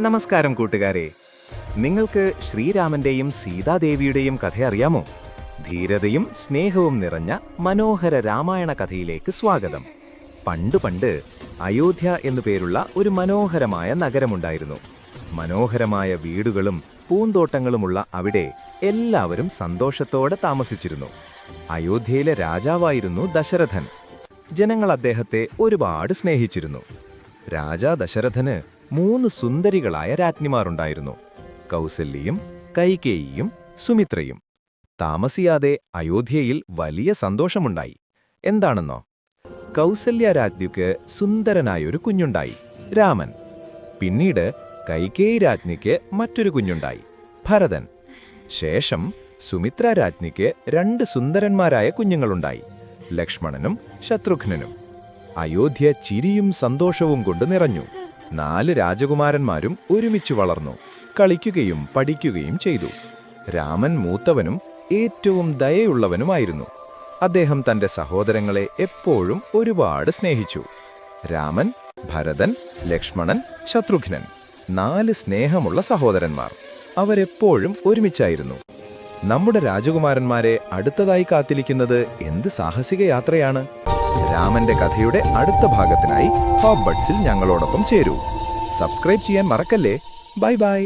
നമസ്കാരം കൂട്ടുകാരെ. നിങ്ങൾക്ക് ശ്രീരാമന്റെയും സീതാദേവിയുടെയും കഥ അറിയാമോ? ധീരതയും സ്നേഹവും നിറഞ്ഞ മനോഹര രാമായണ കഥയിലേക്ക് സ്വാഗതം. പണ്ട് അയോധ്യ എന്നു പേരുള്ള ഒരു മനോഹരമായ നഗരമുണ്ടായിരുന്നു. മനോഹരമായ വീടുകളും പൂന്തോട്ടങ്ങളുമുള്ള അവിടെ എല്ലാവരും സന്തോഷത്തോടെ താമസിച്ചിരുന്നു. അയോധ്യയിലെ രാജാവായിരുന്നു ദശരഥൻ. ജനങ്ങൾ അദ്ദേഹത്തെ ഒരുപാട് സ്നേഹിച്ചിരുന്നു. രാജാ ദശരഥന് 3 സുന്ദരികളായ രാജ്ഞിമാരുണ്ടായിരുന്നു: കൗസല്യയും, കൈകേയിയും, സുമിത്രയും. താമസിയാതെ അയോധ്യയിൽ വലിയ സന്തോഷമുണ്ടായി. എന്താണെന്നോ? കൗസല്യ രാജ്ഞിക്ക് സുന്ദരനായൊരു കുഞ്ഞുണ്ടായി, രാമൻ. പിന്നീട് കൈകേയി രാജ്ഞിക്ക് മറ്റൊരു കുഞ്ഞുണ്ടായി, ഭരതൻ. ശേഷം സുമിത്ര രാജ്ഞിക്ക് 2 സുന്ദരന്മാരായ കുഞ്ഞുങ്ങളുണ്ടായി, ലക്ഷ്മണനും ശത്രുഘ്നനും. അയോധ്യ ചിരിയും സന്തോഷവും കൊണ്ട് നിറഞ്ഞു. 4 രാജകുമാരന്മാരും ഒരുമിച്ച് വളർന്നു, കളിക്കുകയും പഠിക്കുകയും ചെയ്തു. രാമൻ മൂത്തവനും ഏറ്റവും ദയയുള്ളവനുമായിരുന്നു. അദ്ദേഹം തന്റെ സഹോദരങ്ങളെ എപ്പോഴും ഒരുപാട് സ്നേഹിച്ചു. രാമൻ, ഭരതൻ, ലക്ഷ്മണൻ, ശത്രുഘ്നൻ, 4 സ്നേഹമുള്ള സഹോദരന്മാർ. അവരെപ്പോഴും ഒരുമിച്ചായിരുന്നു. നമ്മുടെ രാജകുമാരന്മാരെ അടുത്തതായി കാത്തിരിക്കുന്നത് എന്ത് സാഹസിക യാത്രയാണ്! രാമന്റെ കഥയുടെ അടുത്ത ഭാഗത്തിനായി ഹോപ്പ് ബഡ്സിൽ ഞങ്ങളോടൊപ്പം ചേരൂ. സബ്സ്ക്രൈബ് ചെയ്യാൻ മറക്കല്ലേ. Bye bye.